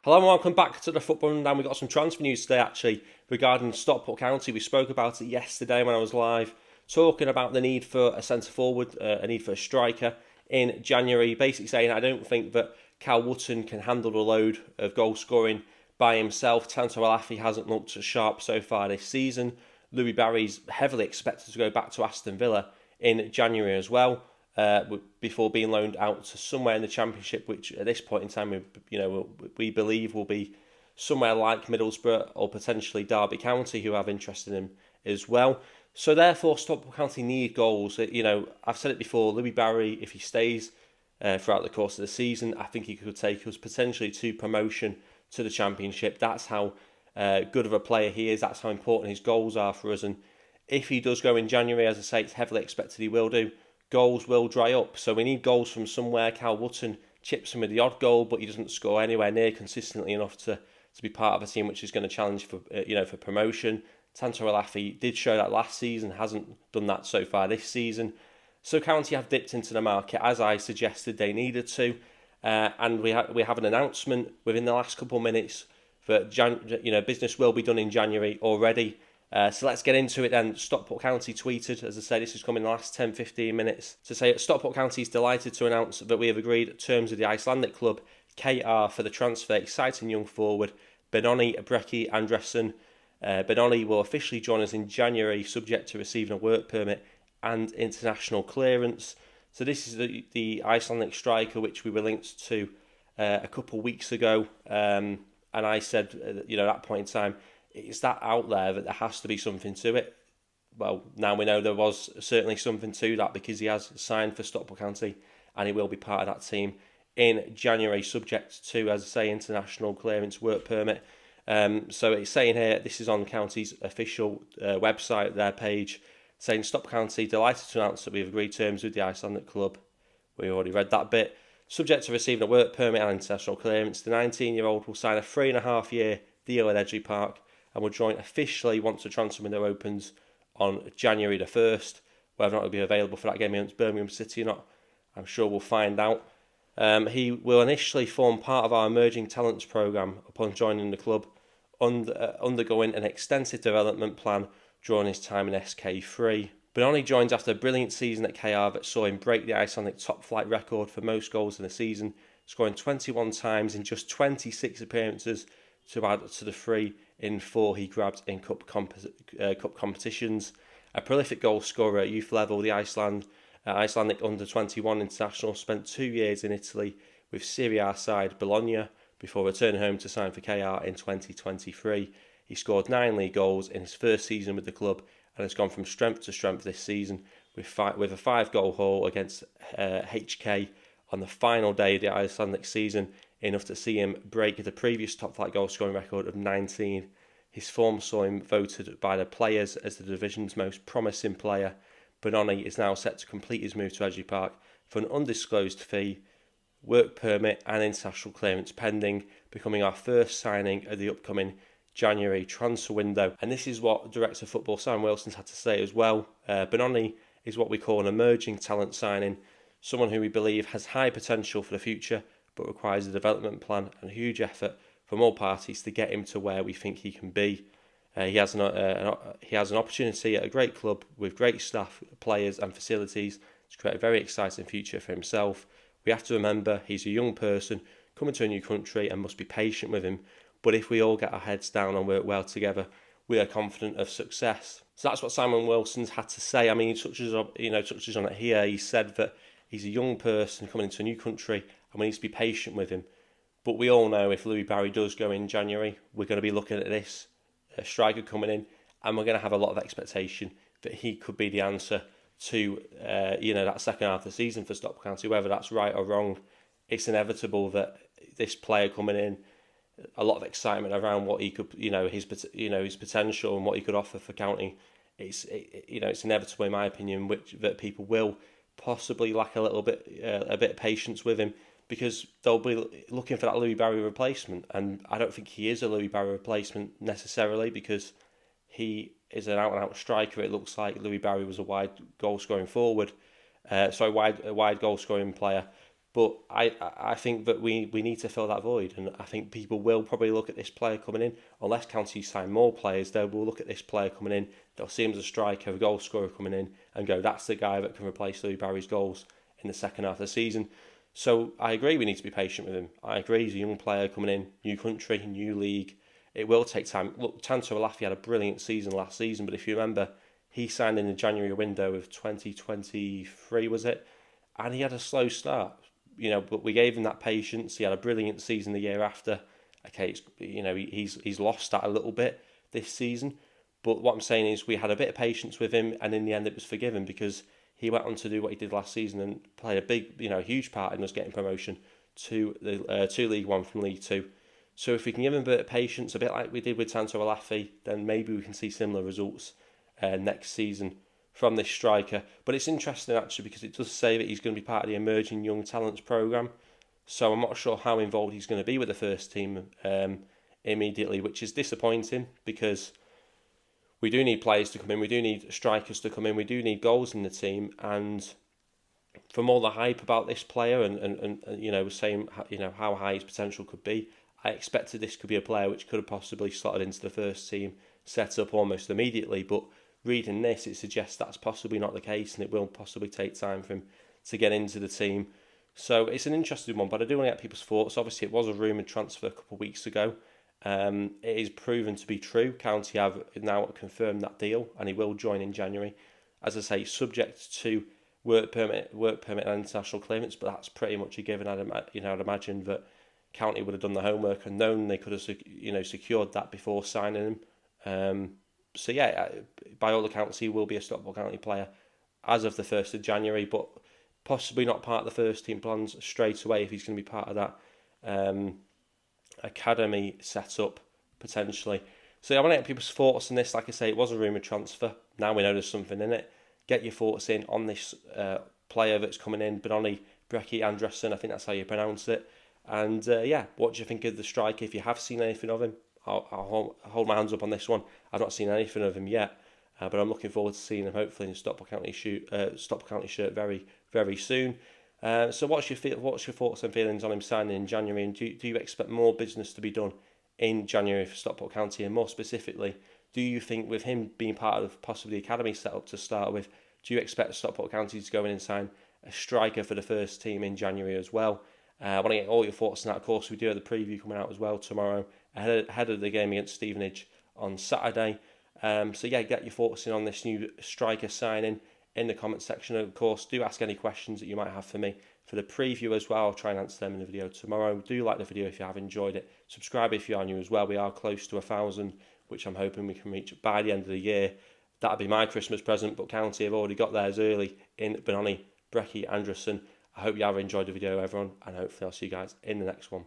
Hello and welcome back to the Football Rundown. We've got some transfer news today actually regarding Stockport County. We spoke about it yesterday when I was live, talking about the need for a centre forward, a need for a striker in January. Basically saying I don't think that Cal Wootton can handle the load of goal scoring by himself. Tanto Alafi hasn't looked as sharp so far this season. Louis Barry's heavily expected to go back to Aston Villa in January as well. Before being loaned out to somewhere in the Championship, which at this point in time, we believe will be somewhere like Middlesbrough or potentially Derby County, who have interest in him as well. So therefore, Stockport County need goals. I've said it before. Louis Barry, if he stays throughout the course of the season, I think he could take us potentially to promotion to the Championship. That's how good of a player he is. That's how important his goals are for us. And if he does go in January, as I say, it's heavily expected he will do. Goals will dry up, so we need goals from somewhere. Cal Wootton chips him with the odd goal, but he doesn't score anywhere near consistently enough to be part of a team which is going to challenge for for promotion. Tanto Alafi did show that last season, hasn't done that so far this season. So County have dipped into the market as I suggested they needed to, and we have an announcement within the last couple of minutes that business will be done in January already. So let's get into it then. Stockport County tweeted, as I say, this has come in the last 10-15 minutes, to say that Stockport County is delighted to announce that we have agreed terms with the Icelandic club KR for the transfer exciting young forward Benony Breki Andresson. Benony will officially join us in January, subject to receiving a work permit and international clearance. So this is the Icelandic striker which we were linked to a couple of weeks ago, and I said, at that point in time, it's that out there that there has to be something to it. Well, now we know there was certainly something to that because he has signed for Stockport County and he will be part of that team in January, subject to, as I say, international clearance work permit. So it's saying here, this is on County's official website, their page, saying Stockport County delighted to announce that we've agreed terms with the Icelandic club. We already read that bit. Subject to receiving a work permit and international clearance, the 19-year-old will sign a 3.5-year deal at Edgeley Park and will join officially once the transfer window opens on January the 1st. Whether or not he'll be available for that game against Birmingham City or not, I'm sure we'll find out. He will initially form part of our Emerging Talents programme upon joining the club, undergoing an extensive development plan during his time in SK3. Benony joins after a brilliant season at KR that saw him break the Icelandic top flight record for most goals in a season, scoring 21 times in just 26 appearances to add to the 3 in 4 he grabbed in cup competitions. A prolific goal scorer at youth level, the Icelandic under-21 international spent 2 years in Italy with Serie A side Bologna before returning home to sign for KR in 2023. He scored 9 league goals in his first season with the club and has gone from strength to strength this season with a 5-goal haul against HK on the final day of the Icelandic season, enough to see him break the previous top-flight goal-scoring record of 19. His form saw him voted by the players as the division's most promising player. Benony is now set to complete his move to Edgeley Park for an undisclosed fee, work permit and international clearance pending, becoming our first signing of the upcoming January transfer window. And this is what Director of Football Sam Wilson's had to say as well. Benony is what we call an emerging talent signing, someone who we believe has high potential for the future, but requires a development plan and huge effort from all parties to get him to where we think he can be. He has an opportunity at a great club with great staff, players and facilities to create a very exciting future for himself. We have to remember he's a young person coming to a new country and must be patient with him. But if we all get our heads down and work well together, we are confident of success. So that's what Simon Wilson's had to say. I mean, he touches on it here. He said that he's a young person coming into a new country and we need to be patient with him. But we all know if Louis Barry does go in January, we're going to be looking at this striker coming in, and we're going to have a lot of expectation that he could be the answer to that second half of the season for Stockport County. Whether that's right or wrong, it's inevitable that this player coming in, a lot of excitement around what he could, his potential and what he could offer for County. It's inevitable in my opinion, that people will possibly lack a bit of patience with him, because they'll be looking for that Louis Barry replacement, and I don't think he is a Louis Barry replacement necessarily, because he is an out-and-out striker. It looks like Louis Barry was a wide goal-scoring forward, a wide goal-scoring player, But I think that we need to fill that void, and I think people will probably look at this player coming in, unless County sign more players. They will look at this player coming in, they'll see him as a striker, a goal scorer coming in, and go, that's the guy that can replace Louis Barry's goals in the second half of the season. So I agree we need to be patient with him. I agree he's a young player coming in, new country, new league. It will take time. Look, Tanto Alafi had a brilliant season last season, but if you remember, he signed in the January window of 2023, was it? And he had a slow start. But we gave him that patience. He had a brilliant season the year after. Okay, he's lost that a little bit this season. But what I'm saying is we had a bit of patience with him, and in the end it was forgiven because he went on to do what he did last season and play a big, huge part in us getting promotion to League One from League Two. So if we can give him a bit of patience, a bit like we did with Tanto Alafi, then maybe we can see similar results next season from this striker. But it's interesting actually because it does say that he's going to be part of the Emerging Young Talents programme. So I'm not sure how involved he's going to be with the first team immediately, which is disappointing because we do need players to come in, we do need strikers to come in, we do need goals in the team. And from all the hype about this player and saying how high his potential could be, I expected this could be a player which could have possibly slotted into the first team set up almost immediately. But reading this, it suggests that's possibly not the case, and it will possibly take time for him to get into the team. So it's an interesting one, but I do want to get people's thoughts. Obviously, it was a rumoured transfer a couple of weeks ago. It is proven to be true. County have now confirmed that deal, and he will join in January. As I say, subject to work permit and international clearance, but that's pretty much a given. I'd imagine that County would have done the homework and known they could have secured that before signing him. So yeah, by all accounts, he will be a Stockport County player as of the 1st of January, but possibly not part of the first team plans straight away if he's going to be part of that academy setup potentially. So yeah, I want to get people's thoughts on this. Like I say, it was a rumoured transfer. Now we know there's something in it. Get your thoughts in on this player that's coming in, Benony Breki Andresson. I think that's how you pronounce it. And what do you think of the striker? If you have seen anything of him, I'll hold my hands up on this one. I've not seen anything of him yet, but I'm looking forward to seeing him hopefully in a Stockport County shirt very, very soon. So what's your thoughts and feelings on him signing in January? And do you expect more business to be done in January for Stockport County? And more specifically, do you think with him being part of possibly the academy setup to start with, do you expect Stockport County to go in and sign a striker for the first team in January as well? I want to get all your thoughts on that. Of course, we do have the preview coming out as well tomorrow, ahead of the game against Stevenage on Saturday. So yeah, get your thoughts in on this new striker signing in the comment section. Of course, do ask any questions that you might have for me for the preview as well. I'll try and answer them in the video tomorrow. Do like the video if you have enjoyed it. Subscribe if you are new as well. We are close to 1,000, which I'm hoping we can reach by the end of the year. That'll be my Christmas present, but County have already got theirs early in Benony Breki Andresson. I hope you have enjoyed the video, everyone, and hopefully I'll see you guys in the next one.